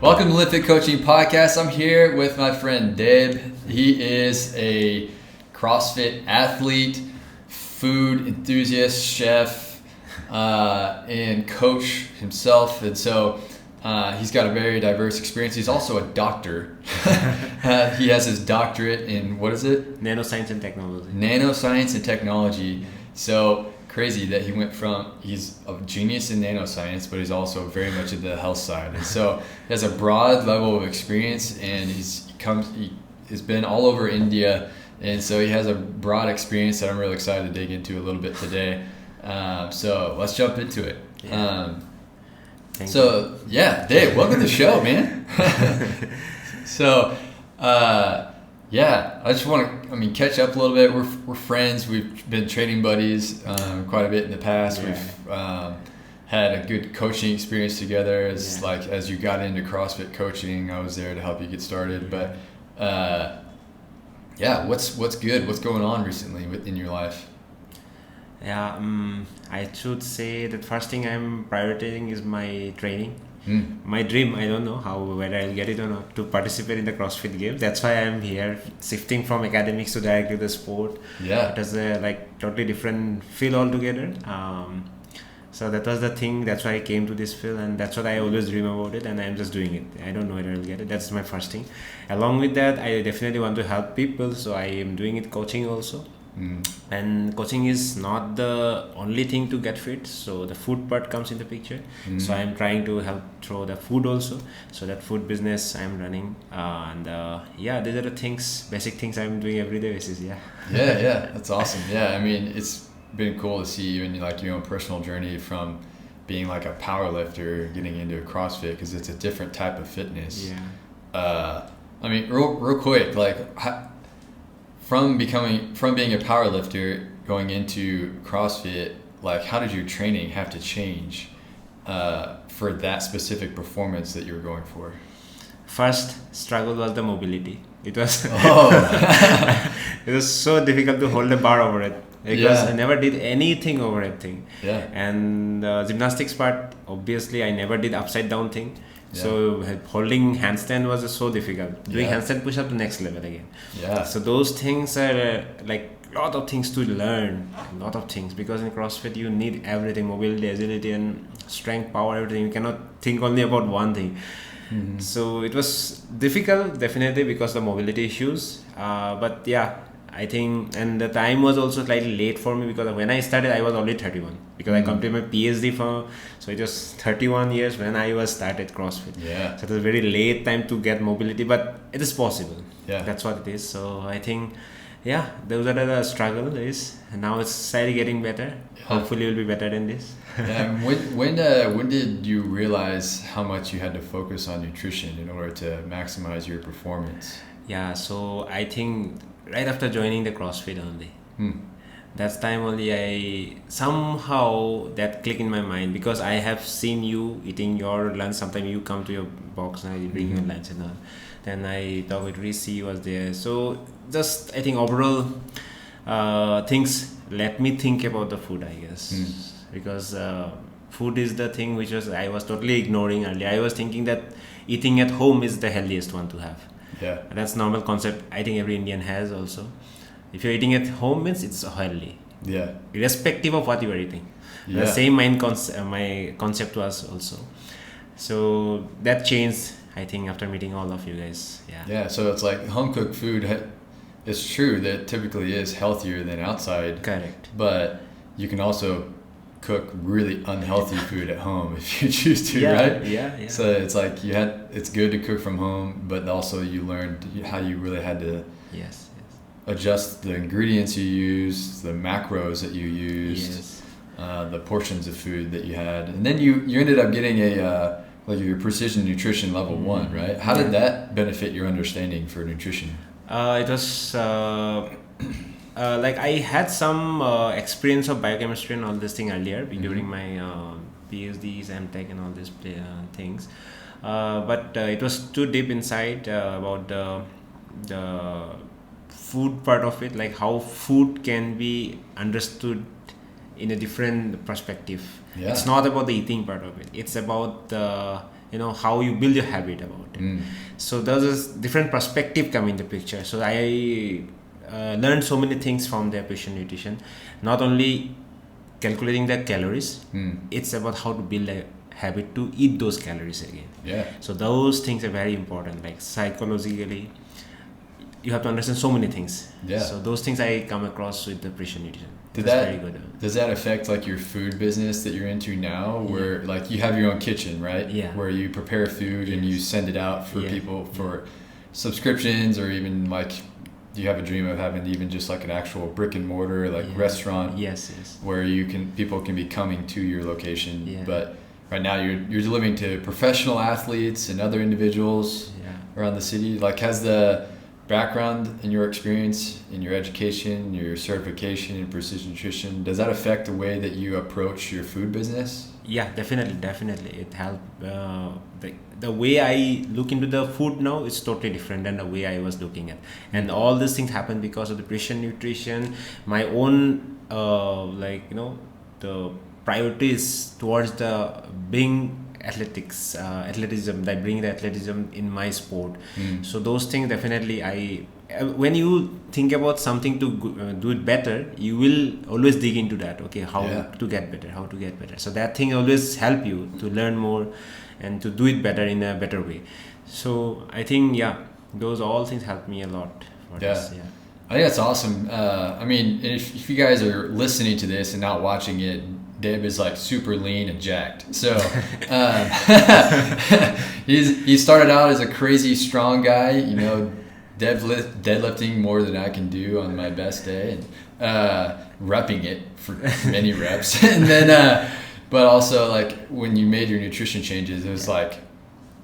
Welcome to Lentils Coaching Podcast. I'm here with my friend Deb. He is a CrossFit athlete, food enthusiast, chef, and coach himself. And so he's got a very diverse experience. He's also a doctor. He has his doctorate in, what is it? Nanoscience and technology. Nanoscience and technology. So crazy that he's a genius in nanoscience, but he's also very much in the health side. And so he has a broad level of experience, and he has been all over India. And so he has a broad experience that I'm really excited to dig into a little bit today. So let's jump into it. Yeah. Dave, welcome to the show, man. So, I just want to, catch up a little bit. We're friends. We've been training buddies quite a bit in the past. Yeah. We've had a good coaching experience together. As you got into CrossFit coaching, I was there to help you get started. But what's good? What's going on recently in your life? I should say that first thing I'm prioritizing is my training. My dream, I don't know whether I'll get it or not, to participate in the CrossFit Games. That's why I'm here, shifting from academics to directly the sport. Yeah. It was a totally different feel altogether. So that was the thing. That's why I came to this field, and that's what I always dream about it, and I'm just doing it. I don't know whether I'll get it. That's my first thing. Along with that, I definitely want to help people, so I am doing it coaching also. And coaching is not the only thing to get fit, so the food part comes in the picture. So I'm trying to help through the food also, so that food business I'm running, these are the things, basic things I'm doing everyday basis. That's awesome. It's been cool to see you in your own personal journey from being like a power lifter getting into a CrossFit, because it's a different type of fitness. Real quick, From being a power lifter going into CrossFit, how did your training have to change for that specific performance that you were going for? First struggle was the mobility. It was it was so difficult to hold the bar over it, because I never did anything over it thing. And the gymnastics part, obviously I never did upside down thing. So holding handstand was so difficult. Doing handstand push up to next level again. So those things are lot of things to learn. Lot of things, because in CrossFit you need everything: mobility, agility, and strength, power, everything. You cannot think only about one thing. So it was difficult, definitely, because of mobility issues. I think, and the time was also slightly late for me, because when I started I was only 31, because I completed my PhD so it was 31 years when I was started CrossFit. So it was a very late time to get mobility, but it is possible. That's what it is. So I think, those are the struggle is, and now it's slightly getting better. Hopefully it will be better than this. When did you realize how much you had to focus on nutrition in order to maximize your performance? So I think right after joining the CrossFit only. That's time only I somehow that click in my mind, because I have seen you eating your lunch. Sometimes you come to your box and I bring your lunch and all. Then I talk with Rishi, was there. So just I think overall things let me think about the food, I guess. Because food is the thing which I was totally ignoring earlier. I was thinking that eating at home is the healthiest one to have. That's normal concept I think every Indian has also. If you're eating at home, means it's healthy. Irrespective of what you are eating. The same my concept was also. So that changed, I think, after meeting all of you guys. So it's like home cooked food. It's true that typically is healthier than outside. Correct. But you can also cook really unhealthy food at home if you choose to, right? So it's it's good to cook from home, but also you learned how you really had to adjust the ingredients you use, the macros that you used, the portions of food that you had, and then you ended up getting your precision nutrition level 1, right? How did that benefit your understanding for nutrition? It was I had some experience of biochemistry and all this thing earlier during my PhDs, MTech and all these things, but it was too deep inside about the food part of it, how food can be understood in a different perspective. It's not about the eating part of it. It's about the how you build your habit about it. So there's a different perspective come in the picture. So I learned so many things from the precision nutrition. Not only calculating the calories, it's about how to build a habit to eat those calories again. Yeah. So those things are very important. Like psychologically, you have to understand so many things. Yeah. So those things I come across with the precision nutrition. Very good. Does that affect like your food business that you're into now, where like you have your own kitchen, right? Yeah. Where you prepare food and you send it out for people for subscriptions, or even like, do you have a dream of having even just like an actual brick and mortar like restaurant? Yes. Where people can be coming to your location. Yeah. But right now you're delivering to professional athletes and other individuals around the city. Like, has the background in your experience, in your education, your certification in precision nutrition, does that affect the way that you approach your food business? Yeah, definitely. It helped. The way I look into the food now is totally different than the way I was looking at. And all these things happen because of the precision nutrition. My own, the priorities towards the being athleticism, like bringing the athleticism in my sport. So those things definitely when you think about something to do it better, you will always dig into that. Okay, how to get better. So that thing always help you to learn more and to do it better in a better way. So I think those all things help me a lot for this. Yeah, I think that's awesome. I mean, if you guys are listening to this and not watching it, Deb is like super lean and jacked. So he started out as a crazy strong guy, deadlifting more than I can do on my best day, and repping it for many reps. And then, but also like when you made your nutrition changes, it was like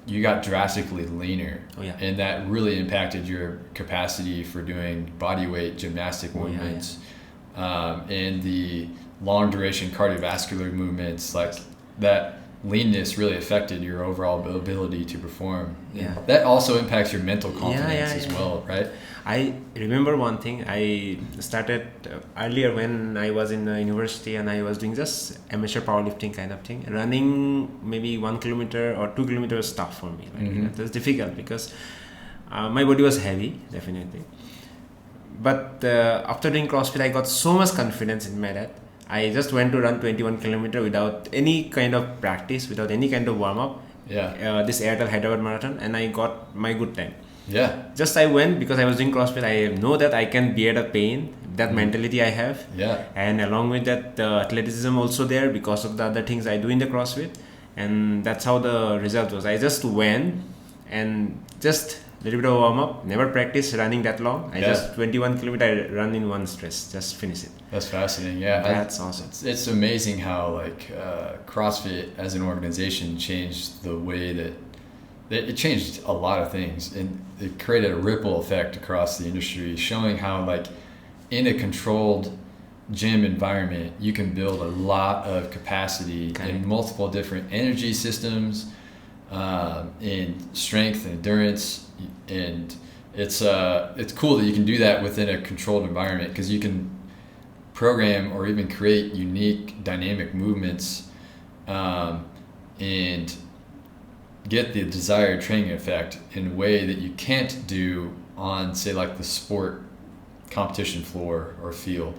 you got drastically leaner. And that really impacted your capacity for doing body weight gymnastic movements, and the long duration cardiovascular movements. Like that leanness really affected your overall ability to perform. That also impacts your mental confidence as well, right? I remember one thing. I started earlier when I was in university, and I was doing just amateur powerlifting kind of thing. Running maybe 1 kilometer or 2 kilometers was tough for me. It was difficult because my body was heavy, definitely. But after doing CrossFit, I got so much confidence in my that I just went to run 21 kilometer without any kind of practice, without any kind of warm up. This Airtel Hyderabad marathon, and I got my good time. Just I went because I was doing CrossFit. I know that I can bear the pain. That mentality I have. And along with that, the athleticism also there because of the other things I do in the CrossFit. And that's how the result was. I just went and just little bit of warm up, never practiced running that long. I just 21 kilometer I run in one stress, just finish it. That's fascinating. That's awesome. It's amazing how like CrossFit as an organization changed the way that it changed a lot of things, and it created a ripple effect across the industry, showing how like in a controlled gym environment you can build a lot of capacity in multiple different energy systems, in strength and endurance, and it's cool that you can do that within a controlled environment, because you can program or even create unique dynamic movements, and get the desired training effect in a way that you can't do on, say, like the sport competition floor or field.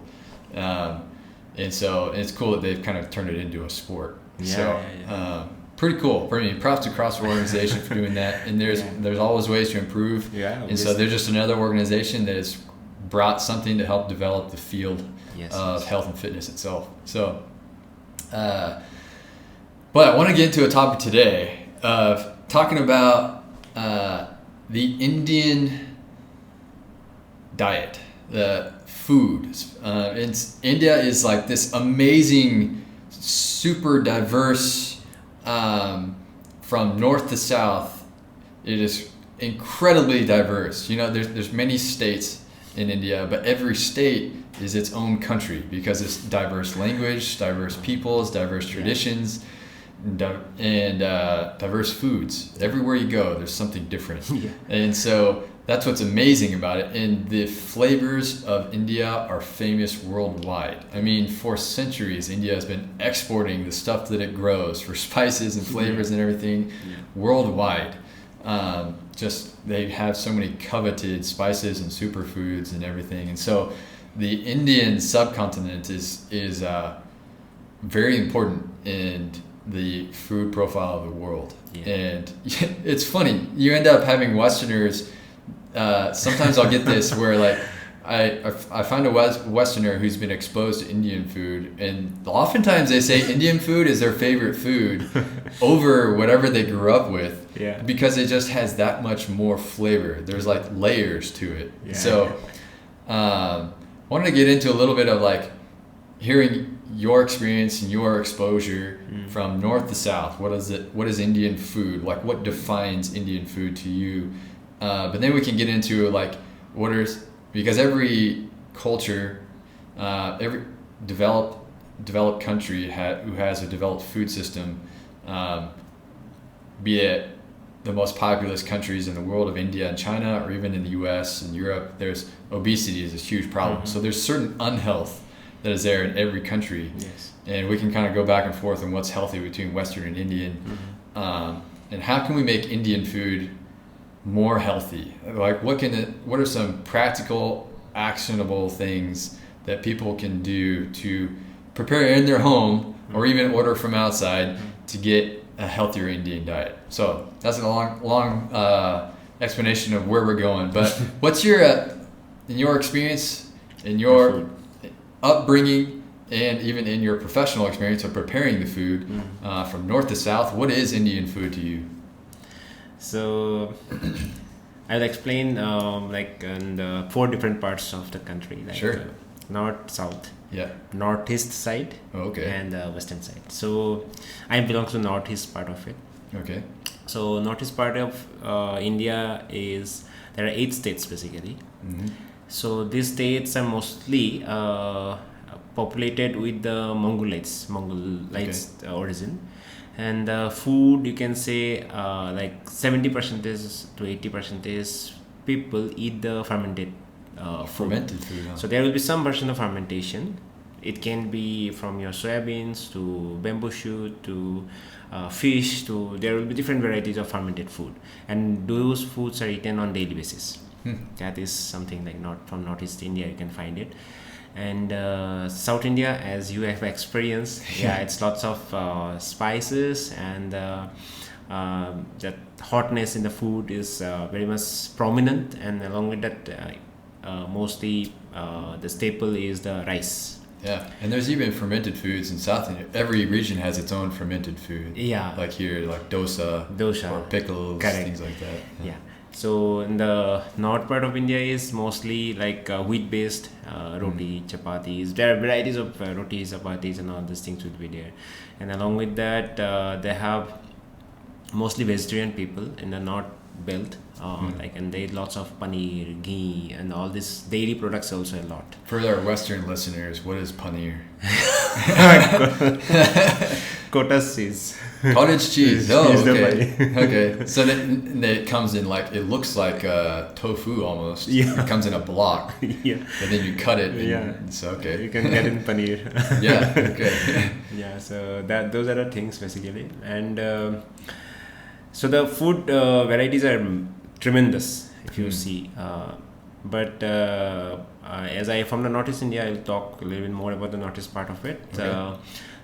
And so it's cool that they've kind of turned it into a sport. Pretty cool. Props to CrossFit organization for doing that. And there's always ways to improve. And so they're just another organization that has brought something to help develop the field of health and fitness itself. So, but I want to get into a topic today of talking about the Indian diet, the food. India is like this amazing, super diverse, from north to south. It is incredibly diverse. There's many states in India, but every state is its own country because it's diverse language, diverse peoples, diverse traditions, and diverse foods. Everywhere you go, there's something different. And so that's what's amazing about it. And the flavors of India are famous worldwide. I mean, for centuries, India has been exporting the stuff that it grows for spices and flavors and everything worldwide. Just they have so many coveted spices and superfoods and everything. And so the Indian subcontinent is very important in the food profile of the world. And it's funny, you end up having Westerners. Sometimes I'll get this where like I find a Westerner who's been exposed to Indian food, and oftentimes they say Indian food is their favorite food over whatever they grew up with, because it just has that much more flavor. There's like layers to it. So I wanted to get into a little bit of like hearing your experience and your exposure from north to south. What is Indian food? Like what defines Indian food to you? But then we can get into like because every culture, every developed country who has a developed food system, be it the most populous countries in the world of India and China, or even in the US and Europe, there's obesity is a huge problem. So there's certain unhealth that is there in every country. And we can kind of go back and forth on what's healthy between Western and Indian. And how can we make Indian food more healthy? Like what are some practical, actionable things that people can do to prepare in their home or even order from outside to get a healthier Indian diet? So that's a long explanation of where we're going. But what's your, in your experience, in your upbringing, and even in your professional experience of preparing the food from north to south, what is Indian food to you? So I'll explain like in the 4 different parts of the country, like north, south, northeast side, and western side. So I belong to the northeast part of it. So northeast part of India there are 8 states basically. So these states are mostly populated with the Mongolites origin. And food, you can say like 70% to 80% people eat the fermented food. Fermented food. So there will be some version of fermentation. It can be from your soybeans to bamboo shoot to fish there will be different varieties of fermented food. And those foods are eaten on daily basis. That is something like from Northeast India you can find it. And South India, as you have experienced, it's lots of spices, and that hotness in the food is very much prominent. And along with that, mostly the staple is the rice. And there's even fermented foods in South India. Every region has its own fermented food. Like here, like dosa or pickles, things like that. So in the north part of India is mostly like wheat-based roti, chapatis. There are varieties of rotis, chapatis, and all these things will be there. And along with that, they have mostly vegetarian people in the north belt. And they eat lots of paneer, ghee, and all these dairy products also a lot. For our Western listeners, what is paneer? Cottage cheese. Cottage cheese. Okay. So then it comes in like, it looks like tofu almost. It comes in a block. But then you cut it. And it's okay. You can get in paneer. Okay. So those are the things basically. And so the food varieties are tremendous if you see. But as I from the Northeast India, I'll talk a little bit more about the Northeast part of it.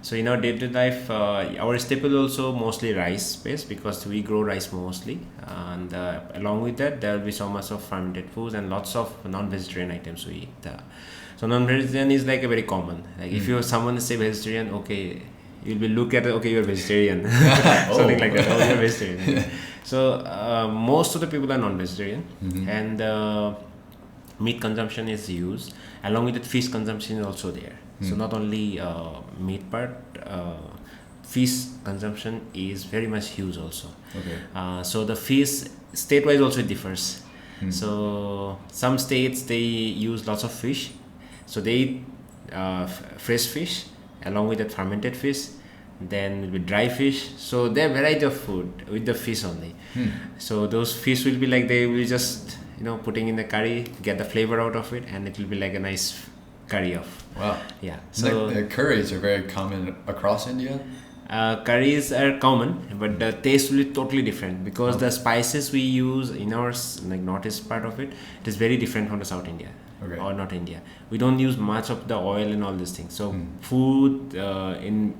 So in our day-to-day life, our staple also mostly rice based because we grow rice mostly, and along with that there will be so much of fermented foods and lots of non-vegetarian items we eat. So non-vegetarian is like a very common. Like if someone say vegetarian, you'll be look at it, you're vegetarian, something like that. You're vegetarian. So most of the people are non-vegetarian, and meat consumption is used. Along with that, fish consumption is also there. So not only meat part, fish consumption is very much huge also. So the fish state-wise also differs. So some states they use lots of fish. So they eat fresh fish along with that fermented fish, then with dry fish. So there are variety of food with the fish only. So those fish will be like they will just putting in the curry, get the flavor out of it, and it will be like a nice curry off. Wow. Yeah. So the curries are very common across India? Curries are common, but the taste will be totally different because the spices we use in our northeast part of it is very different from the South India or North India. We don't use much of the oil and all these things. So food in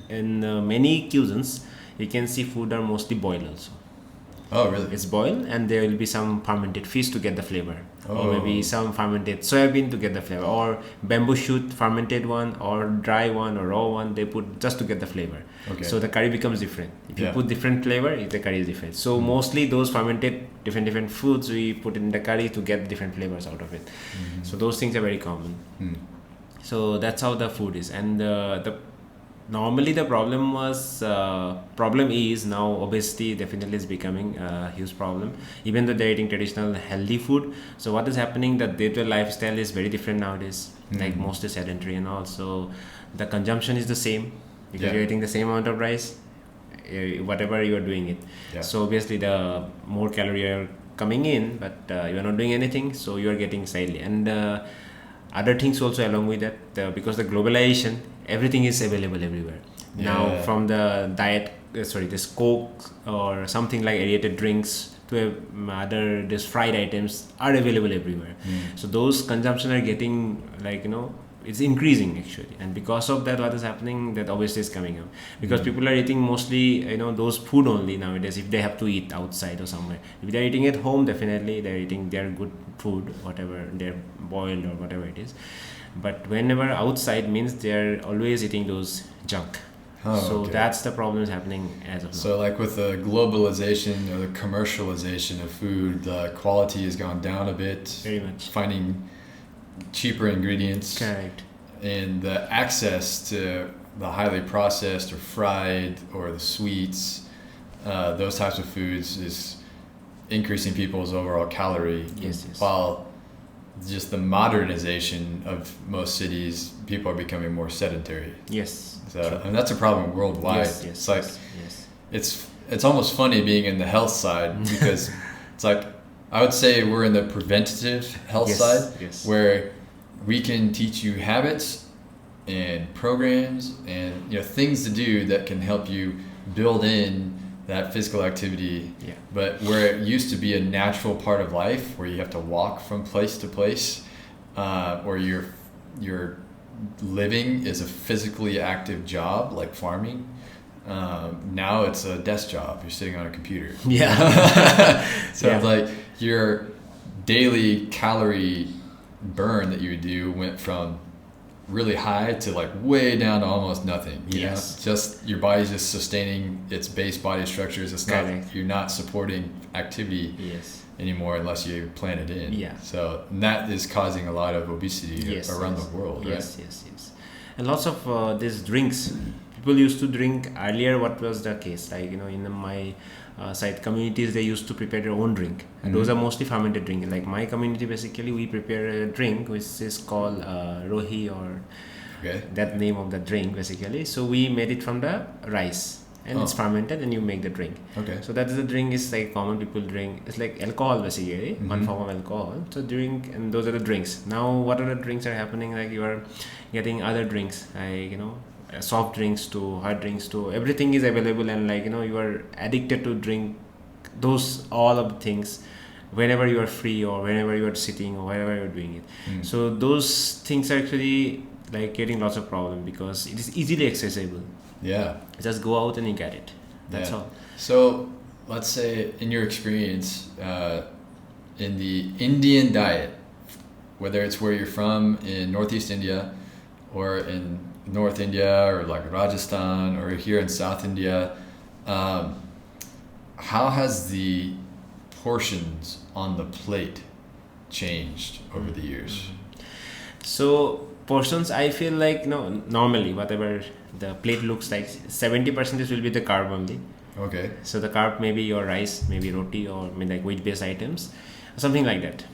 many cuisines, you can see food are mostly boiled also. Oh, really? It's boiled, and there will be some fermented fish to get the flavor, or maybe some fermented soybean to get the flavor, or bamboo shoot fermented one, or dry one, or raw one. They put just to get the flavor. Okay. So the curry becomes different. If you put different flavor, the curry is different. So mostly those fermented different foods we put in the curry to get different flavors out of it. So those things are very common. So that's how the food is, and normally the problem is now obesity definitely is becoming a huge problem, even though they're eating traditional healthy food. So what is happening, that their lifestyle is very different nowadays, like mostly sedentary, and also the consumption is the same because you're eating the same amount of rice, whatever you are doing it. So obviously the more calories are coming in, but you are not doing anything, so you are getting slightly, and other things also along with that, because the globalization, everything is available everywhere now, from the diet, this Coke or something like aerated drinks to other this fried items are available everywhere. So those consumption are getting it's increasing actually, and because of that, what is happening, that obviously is coming up because people are eating mostly those food only nowadays. If they have to eat outside or somewhere, if they're eating at home, definitely they're eating their good food, whatever they're boiled or whatever it is. But whenever outside means they're always eating those junk. That's the problem is happening as of now. So like with the globalization or the commercialization of food, the quality has gone down a bit. Very much. Finding cheaper ingredients. Correct. And the access to the highly processed or fried or the sweets, those types of foods is increasing people's overall calorie. Yes. While just the modernization of most cities, people are becoming more sedentary. Yes. So, and that's a problem worldwide. It's like it's almost funny being in the health side because it's like I would say we're in the preventative health side where we can teach you habits and programs and things to do that can help you build in that physical activity, but where it used to be a natural part of life, where you have to walk from place to place, or your living is a physically active job like farming. Now it's a desk job. You're sitting on a computer. So like your daily calorie burn that you would do went from really high to like way down to almost nothing. You know? Just your body's just sustaining its base body structures. It's not, you're not supporting activity anymore unless you plan it in. So that is causing a lot of obesity around the world. Yes. And lots of these drinks. People used to drink earlier. What was the case? Like in my site communities, they used to prepare their own drink, and those are mostly fermented drink. Like my community, basically, we prepare a drink which is called rohi, or that name of the drink basically. So we made it from the rice, and it's fermented, and you make the drink. So that is the drink is like common people drink. It's like alcohol basically, one form of alcohol. So drink, and those are the drinks. Now what other drinks are happening? Like you are getting other drinks, like soft drinks to hard drinks to everything is available, and you are addicted to drink those all of the things whenever you are free or whenever you are sitting or wherever you are doing it. So those things are actually like getting lots of problem because it is easily accessible. Just go out and you get it. That's all. So let's say in your experience in the Indian diet, whether it's where you're from in Northeast India or in North India or like Rajasthan or here in South India, how has the portions on the plate changed over the years? So portions, I feel like normally whatever the plate looks like, 70% will be the carb only. So the carb may be your rice, maybe roti, or maybe like wheat-based items, something like that.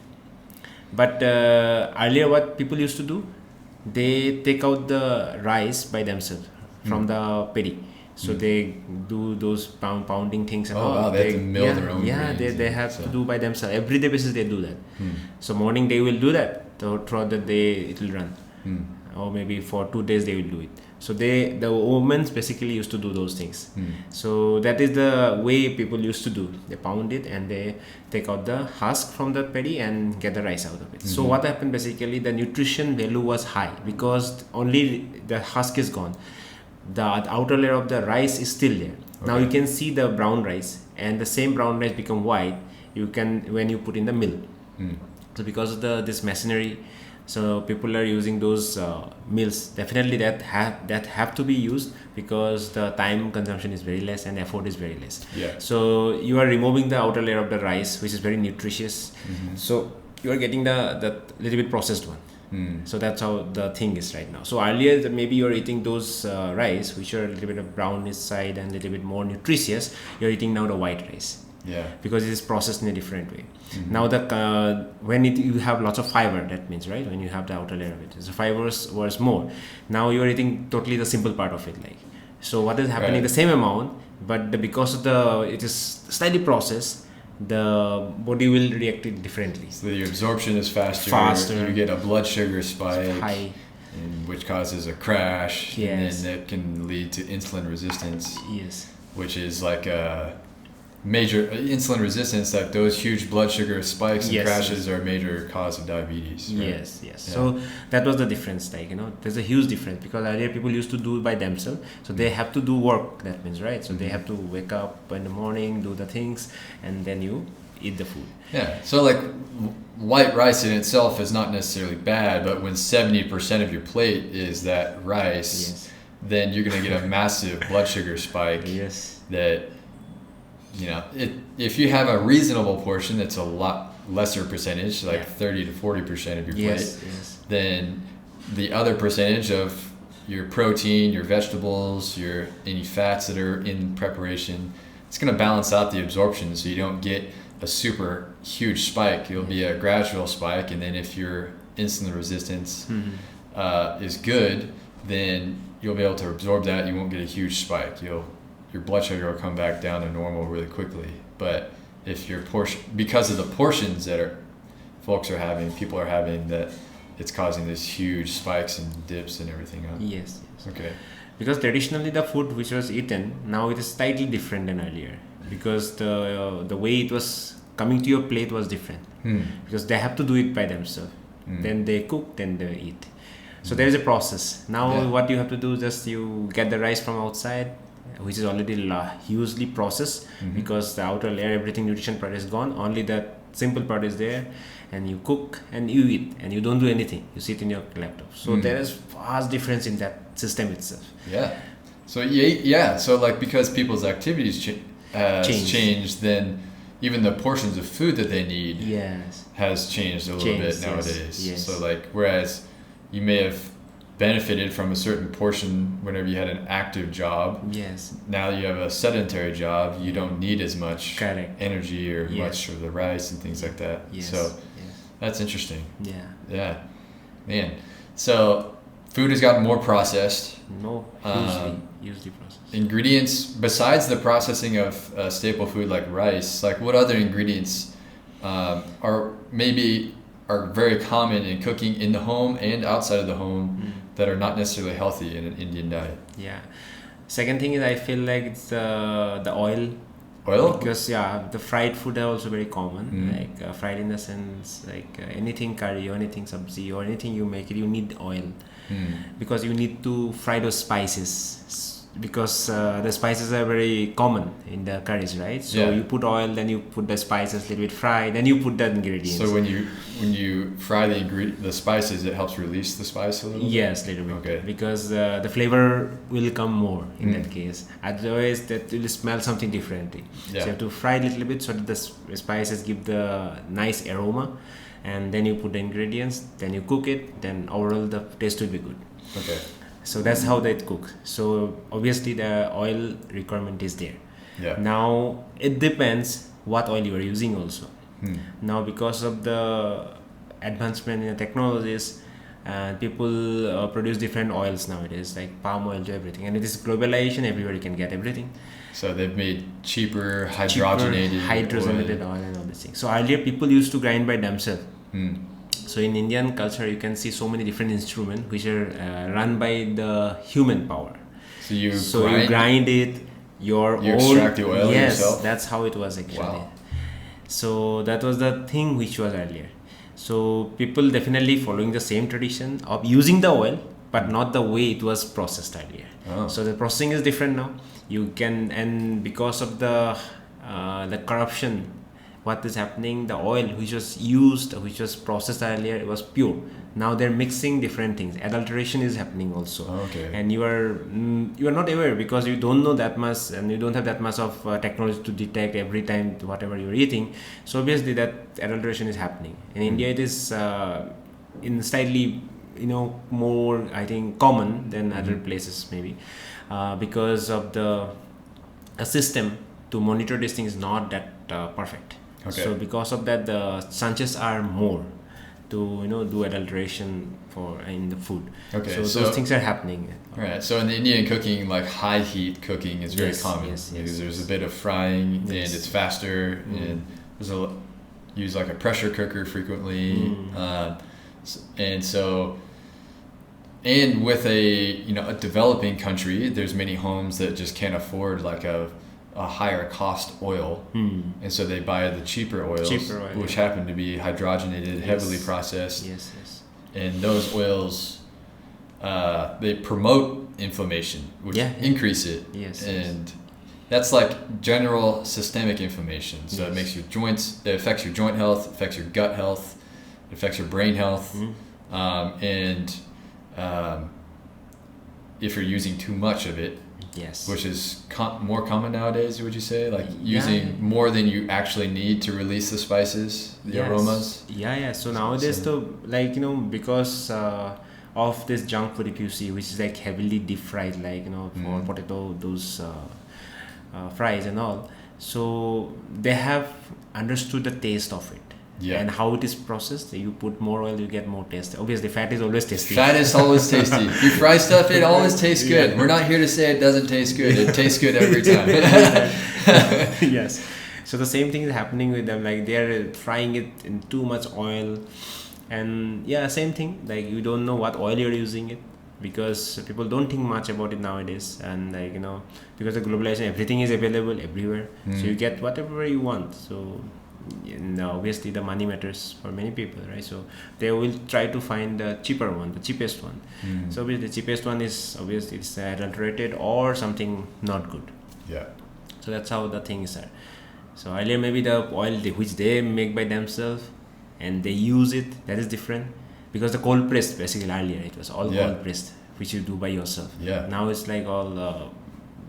But earlier what people used to do, they take out the rice by themselves from the paddy. So they do those pounding things and all. Wow, they have to mill their own grains. Yeah, they have to do by themselves. Every day basis they do that. So morning they will do that. So throughout the day it will run. Or maybe for 2 days they will do it. So the women basically used to do those things. So that is the way people used to do. They pound it and they take out the husk from the paddy and get the rice out of it. So what happened basically, the nutrition value was high because only the husk is gone. The outer layer of the rice is still there. Now you can see the brown rice, and the same brown rice become white when you put in the mill. So because of this machinery, so people are using those mills. Definitely that have to be used because the time consumption is very less and effort is very less. So you are removing the outer layer of the rice, which is very nutritious. So you are getting the little bit processed one. So that's how the thing is right now. So earlier maybe you're eating those rice which are a little bit of brownish side and a little bit more nutritious. You're eating now the white rice. Because it is processed in a different way. Now when you have lots of fiber, that means, right, when you have the outer layer of it, the fibers was more. Now you are eating totally the simple part of it. So what is happening, the same amount, but because of it is slightly processed, the body will react it differently. So the absorption is faster. You get a blood sugar spike, high, which causes a crash, and then that can lead to insulin resistance. Which is like a major insulin resistance. Like those huge blood sugar spikes and crashes are a major cause of diabetes. Right? So that was the difference. There's a huge difference because earlier people used to do it by themselves. So they have to do work. That means, right? So they have to wake up in the morning, do the things, and then you eat the food. So like white rice in itself is not necessarily bad, but when 70% of your plate is that rice, then you're going to get a massive blood sugar spike. That, if you have a reasonable portion, that's a lot lesser percentage, like 30 to 40% of your plate, then the other percentage of your protein, your vegetables, any fats that are in preparation, it's going to balance out the absorption, so you don't get a super huge spike. It'll be a gradual spike, and then if your insulin resistance is good, then you'll be able to absorb that. You won't get a huge spike. Your blood sugar will come back down to normal really quickly. But if your portion, because of the portions that people are having, that it's causing these huge spikes and dips and everything. Okay. Because traditionally the food which was eaten, now it is slightly different than earlier, because the way it was coming to your plate was different. Because they have to do it by themselves. Then they cook, then they eat. So there is a process. Now what you have to do is just you get the rice from outside, which is already hugely processed, because the outer layer, everything nutrition part is gone. Only that simple part is there, and you cook and you eat, and you don't do anything. You sit in your laptop. So there is vast difference in that system itself. So like because people's activities changed, then even the portions of food that they need has changed a little bit nowadays. So like whereas you may have benefited from a certain portion whenever you had an active job. Now you have a sedentary job, you don't need as much energy or much of the rice and things like that. So that's interesting. Man. So food has gotten more processed. Hugely processed. Ingredients besides the processing of staple food like rice, like what other ingredients are very common in cooking in the home and outside of the home that are not necessarily healthy in an Indian diet? Second thing is, I feel like it's the oil. Because the fried food are also very common. Like fried in the sense like anything curry or anything sabzi or anything you make it, you need oil. Because you need to fry those spices, because the spices are very common in the curries, right? So you put oil, then you put the spices a little bit fried, then you put the ingredients. So when you fry the spices, it helps release the spice a little bit? Yes, a little bit. Okay. Because the flavor will come more in that case. Otherwise, that will smell something differently. So you have to fry a little bit so that the spices give the nice aroma, and then you put the ingredients, then you cook it, then overall the taste will be good. Okay. So that's how they cook. So obviously the oil requirement is there. Now it depends what oil you are using also. Now because of the advancement in the technologies, and people produce different oils nowadays, like palm oil to everything. And it is globalization, everywhere you can get everything. So they've made cheaper hydrogenated oil and all these things. So earlier people used to grind by themselves. So in Indian culture, you can see so many different instruments which are run by the human power. So you grind it. You extract the oil yourself? Yes, that's how it was actually. Wow. So that was the thing which was earlier. So people definitely following the same tradition of using the oil, but not the way it was processed earlier. Oh. So the processing is different now. You can, and because of the corruption, what is happening, the oil which was used, which was processed earlier, it was pure. Now they're mixing different things. Adulteration is happening also. Okay. And you are not aware because you don't know that much, and you don't have that much of technology to detect every time whatever you're eating. So obviously that adulteration is happening. In India it is in slightly more, I think, common than other places maybe, because of the system to monitor this thing is not that perfect. Okay. So because of that, the chances are more to do adulteration in the food. Okay. So those things are happening. Right. So in the Indian cooking, like high heat cooking is very common because there's a bit of frying and it's faster, and there's use like a pressure cooker frequently, and so. And with a developing country, there's many homes that just can't afford like a higher cost oil, and so they buy the cheaper oils, which happen to be hydrogenated, heavily processed. Yes. And those oils, they promote inflammation, which increase it. And that's like general systemic inflammation. So it makes your joints, it affects your joint health, affects your gut health, it affects your brain health, and if you're using too much of it, which is more common nowadays, would you say, like using more than you actually need to release the spices, the aromas? So nowadays because of this junk food, if you see, which is like heavily deep fried, like for potato, those fries and all, so they have understood the taste of it. And how it is processed. You put more oil, you get more taste. Obviously, fat is always tasty. Fat is always tasty. You fry stuff, it always tastes good. We're not here to say it doesn't taste good. It tastes good every time. Yes. So the same thing is happening with them. Like they are frying it in too much oil, and same thing. Like you don't know what oil you're using it, because people don't think much about it nowadays. And because of globalization, everything is available everywhere. So you get whatever you want. So. And obviously the money matters for many people, right? So they will try to find the cheaper one, the cheapest one. So obviously the cheapest one is obviously it's adulterated or something not good. So that's how the things are. So earlier maybe the oil which they make by themselves and they use it, that is different, because the cold pressed basically earlier it was all cold pressed, which you do by yourself. Now it's like all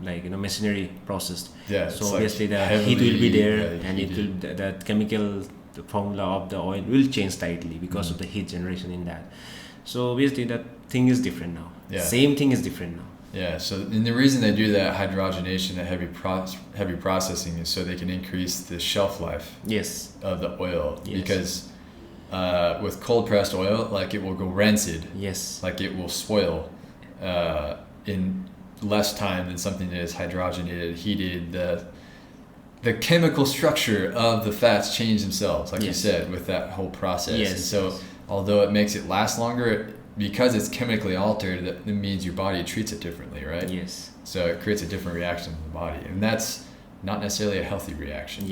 machinery processed. So obviously the heat will be there, and it will that chemical formula of the oil will change slightly because of the heat generation in that. So obviously that thing is different now. Same thing is different now. So and the reason they do that hydrogenation, that heavy processing, is so they can increase the shelf life of the oil. Because with cold pressed oil, like it will go rancid. Like it will spoil in less time than something that is hydrogenated, heated. The chemical structure of the fats change themselves, like you said, with that whole process. And so although it makes it last longer, because it's chemically altered, that means your body treats it differently, right? So it creates a different reaction in the body, and that's not necessarily a healthy reaction.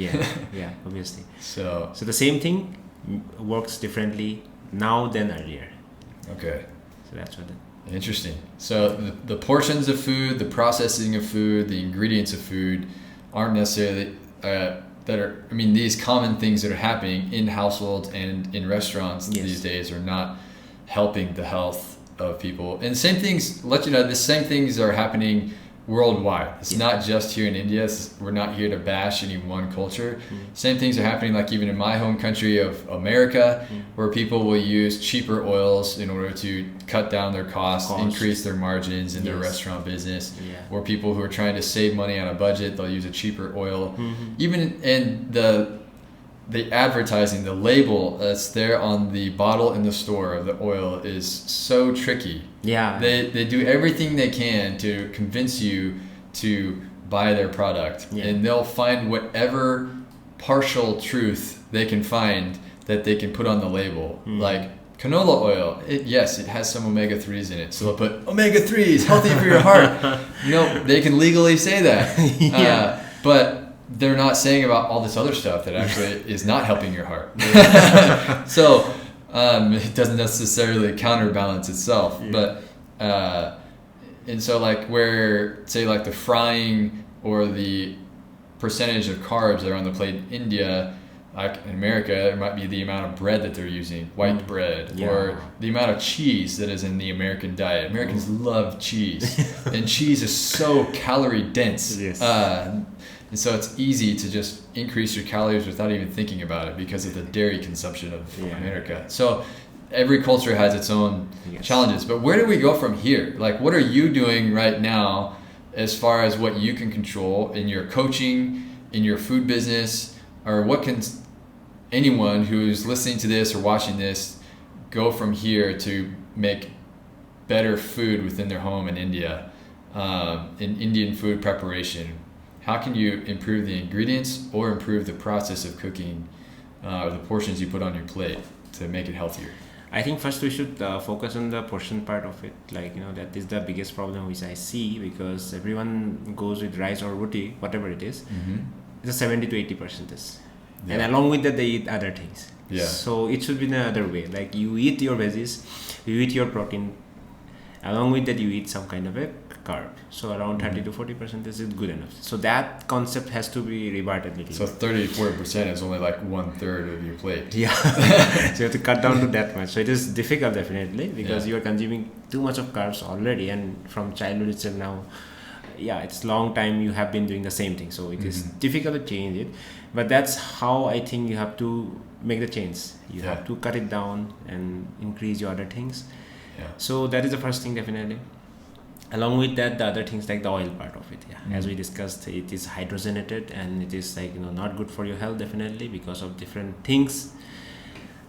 Obviously. So the same thing works differently now than earlier. Okay. So that's what. Interesting. So the portions of food, the processing of food, the ingredients of food aren't necessarily these common things that are happening in households and in restaurants these days are not helping the health of people. And the same things, the same things are happening worldwide. It's not just here in India. We're not here to bash any one culture. Same things are happening like even in my home country of America, where people will use cheaper oils in order to cut down their costs, increase their margins in their restaurant business. Or people who are trying to save money on a budget, they'll use a cheaper oil. Even in the advertising, the label that's there on the bottle in the store of the oil is so tricky. Yeah. They do everything they can to convince you to buy their product, and they'll find whatever partial truth they can find that they can put on the label. Like canola oil, it has some omega-3s in it, so they'll put omega-3s, healthy for your heart. They can legally say that. But they're not saying about all this other stuff that actually is not helping your heart. So it doesn't necessarily counterbalance itself. But and so like where, say like the frying or the percentage of carbs that are on the plate in India, like in America, it might be the amount of bread that they're using, white bread, or the amount of cheese that is in the American diet. Americans love cheese, and cheese is so calorie dense. And so it's easy to just increase your calories without even thinking about it because of the dairy consumption of America. So every culture has its own challenges. But where do we go from here? Like, what are you doing right now as far as what you can control in your coaching, in your food business, or what can anyone who's listening to this or watching this go from here to make better food within their home in India, in Indian food preparation? How can you improve the ingredients or improve the process of cooking, or the portions you put on your plate to make it healthier? I think first we should focus on the portion part of it. Like, that is the biggest problem which I see, because everyone goes with rice or roti, whatever it is. It's a 70 to 80%. And along with that, they eat other things. So it should be the other way. Like, you eat your veggies, you eat your protein. Along with that, you eat some kind of a carb. So around 30 to 40% is good enough. So that concept has to be reverted a little. So 30 to 40% is only like 1/3 of your plate. So you have to cut down to that much. So it is difficult, definitely, because you are consuming too much of carbs already, and from childhood itself now, it's long time you have been doing the same thing. So it is difficult to change it. But that's how I think you have to make the change. You have to cut it down and increase your other things. So that is the first thing, definitely. Along with that, the other things like the oil part of it, as we discussed, it is hydrogenated, and it is like not good for your health, definitely, because of different things.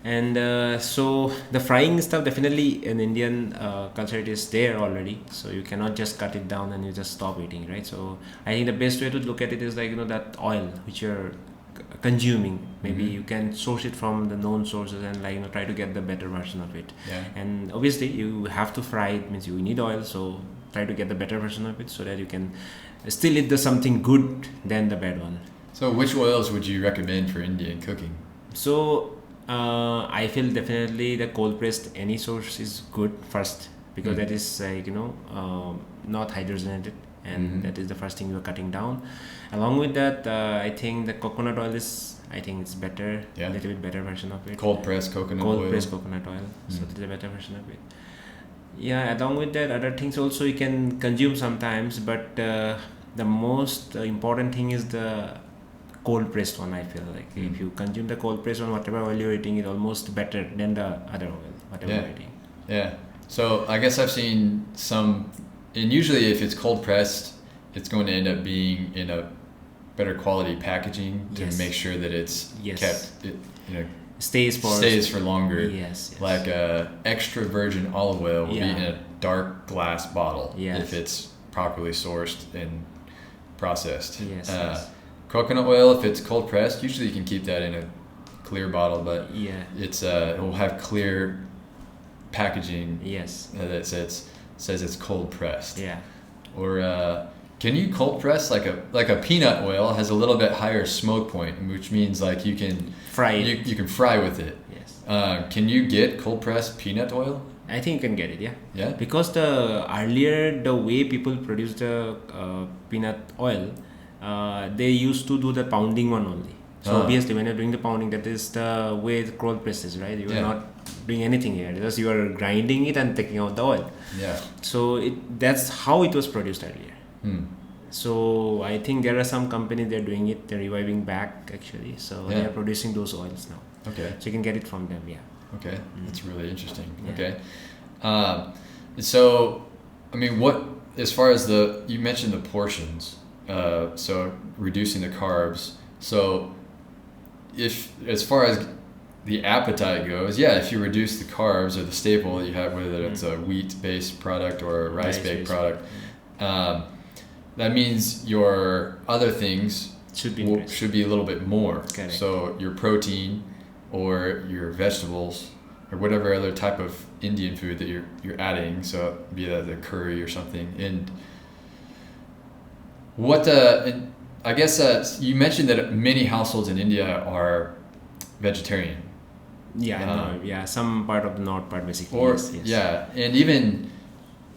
And so the frying stuff, definitely in Indian culture, it is there already. So you cannot just cut it down and you just stop eating, right? So I think the best way to look at it is like that oil which you're consuming, maybe you can source it from the known sources and like try to get the better version of it. And obviously you have to fry it, means you need oil, so try to get the better version of it so that you can still eat the something good than the bad one. So which oils would you recommend for Indian cooking? So I feel definitely the cold pressed any source is good first, because that is like not hydrogenated, and that is the first thing you're cutting down. Along with that, I think the coconut oil is, I think it's better, a little bit better version of it. Cold pressed coconut oil. Cold pressed coconut oil, so it's a better version of it. Along with that, other things also you can consume sometimes, but the most important thing is the cold pressed one. I feel like if you consume the cold pressed one, whatever oil you're eating is almost better than the other oil, whatever you're eating. So I guess I've seen some, and usually if it's cold pressed, it's going to end up being in a better quality packaging to make sure that it's kept, stays for longer. Like extra virgin olive oil will be in a dark glass bottle if it's properly sourced and processed. Coconut oil, if it's cold pressed, usually you can keep that in a clear bottle, but it's it will have clear packaging that says it's cold pressed. Or can you cold press like a peanut oil has a little bit higher smoke point, which means like you can fry it. You can fry with it. Can you get cold pressed peanut oil? I think you can get it. Because the way people produce the peanut oil, they used to do the pounding one only. So obviously when you're doing the pounding, that is the way the cold press is, right? You are not doing anything here, just you are grinding it and taking out the oil. So that's how it was produced earlier. So I think there are some companies, they're doing it, they're reviving back actually. So they are producing those oils now. So you can get it from them. That's really interesting. So I mean, what, as far as you mentioned the portions, so reducing the carbs. So if as far as the appetite goes, if you reduce the carbs or the staple that you have, whether it's a wheat-based product or a rice-based product, that means your other things should be a little bit more. Correct. So your protein or your vegetables or whatever other type of Indian food that you're adding, so be that the curry or something. And I guess you mentioned that many households in India are vegetarian. Some part of the north part basically. And even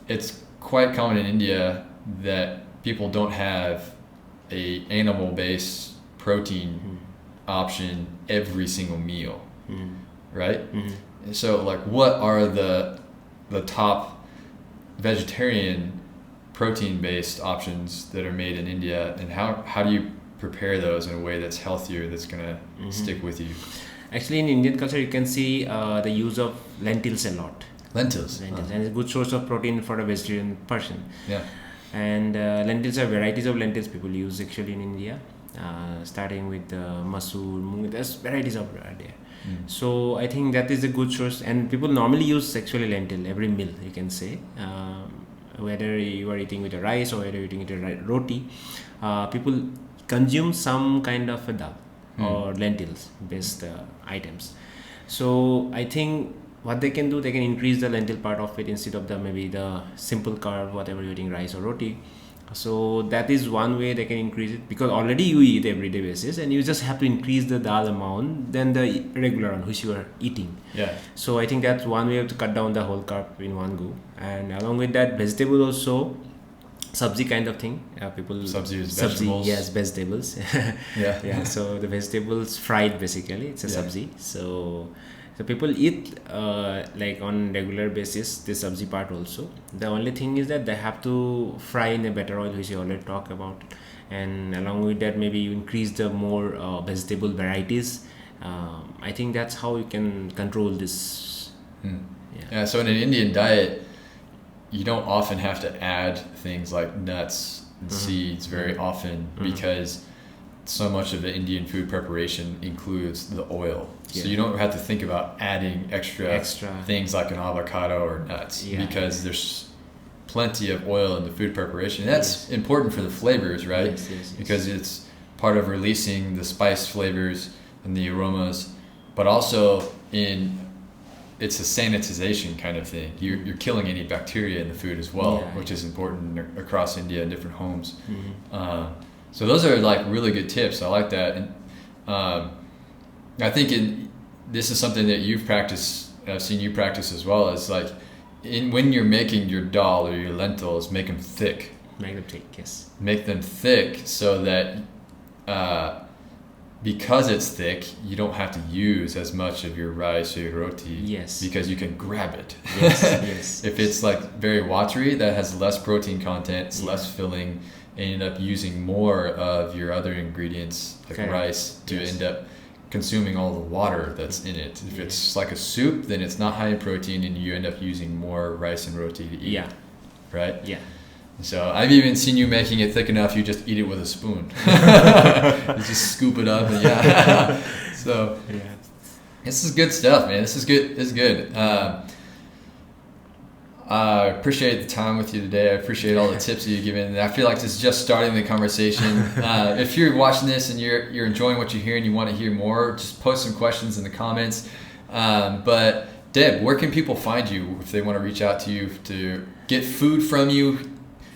it's quite common in India that people don't have a animal-based protein option every single meal, right? So like, what are the top vegetarian protein-based options that are made in India, and how do you prepare those in a way that's healthier, that's gonna stick with you? Actually, in Indian culture, you can see the use of lentils a lot. Lentils. And it's a good source of protein for a vegetarian person. Yeah. And lentils are varieties of lentils people use actually in India, starting with masoor, moong. There's varieties of there. So I think that is a good source, and people normally use actually lentil every meal, you can say. Whether you are eating with a rice or whether you're eating with a roti, people consume some kind of a dal or lentils based items. So I think what they can do, they can increase the lentil part of it instead of maybe the simple carb, whatever you're eating, rice or roti. So that is one way they can increase it, because already you eat everyday basis and you just have to increase the dal amount than the regular one which you are eating. So I think that's one way to cut down the whole carb in one go. And along with that, vegetable also, sabzi kind of thing. Sabzi is vegetables. Yes, vegetables. So the vegetables fried basically, it's a sabzi. So people eat like on regular basis the sabzi part also. The only thing is that they have to fry in a better oil, which you already talked about. And along with that, maybe you increase the more vegetable varieties. I think that's how you can control this. So in an Indian diet, you don't often have to add things like nuts and seeds very often, because so much of the Indian food preparation includes the oil. So you don't have to think about adding extra things like an avocado or nuts, because there's plenty of oil in the food preparation. That's important for the flavors, right? Because it's part of releasing the spice flavors and the aromas, but also it's a sanitization kind of thing. You're killing any bacteria in the food as well, which is important across India in different homes. So those are like really good tips. I like that. And I think this is something that you've practiced, I've seen you practice as well, is like when you're making your dal or your lentils, make them thick. Make them thick, yes. Make them thick so that because it's thick, you don't have to use as much of your rice or your roti, because you can grab it. If it's like very watery, that has less protein content, it's less filling, and you end up using more of your other ingredients like rice to end up consuming all the water that's in it. If it's like a soup, then it's not high in protein and you end up using more rice and roti to eat. Right? So I've even seen you making it thick enough you just eat it with a spoon. You just scoop it up and So this is good stuff, man. This is good. I appreciate the time with you today. I appreciate all the tips that you've given. I feel like this is just starting the conversation. If you're watching this and you're enjoying what you hear and you want to hear more, just post some questions in the comments. But Deb, where can people find you if they want to reach out to you to get food from you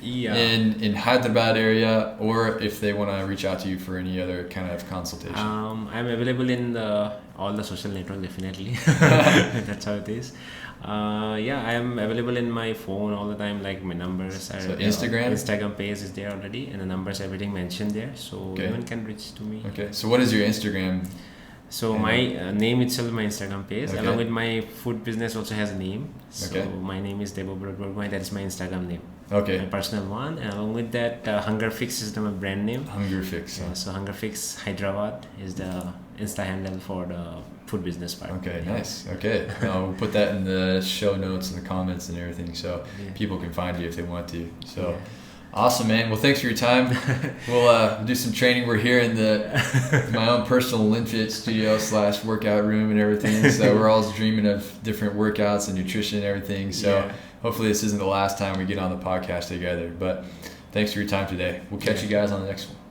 in Hyderabad area, or if they want to reach out to you for any other kind of consultation? I'm available in all the social networks, definitely. That's how it is. I am available in my phone all the time, like my numbers are Instagram page is there already, and the numbers, everything mentioned there, so anyone can reach to me. So what is your Instagram? So my name itself, my Instagram page, along with my food business also has a name. So my name is Debo Brodborgoy, that is my Instagram name. My personal one, and along with that, Hunger Fix is my brand name. Hunger Fix. So Hunger Fix Hyderabad is the Insta handle for the food business part. Nice. We'll put that in the show notes and the comments and everything, so people can find you if they want to. So Awesome, man. Well, thanks for your time. We'll do some training. We're here in my own personal Lentils studio / workout room and everything. So we're all dreaming of different workouts and nutrition and everything. So hopefully this isn't the last time we get on the podcast together. But thanks for your time today. We'll catch you guys on the next one.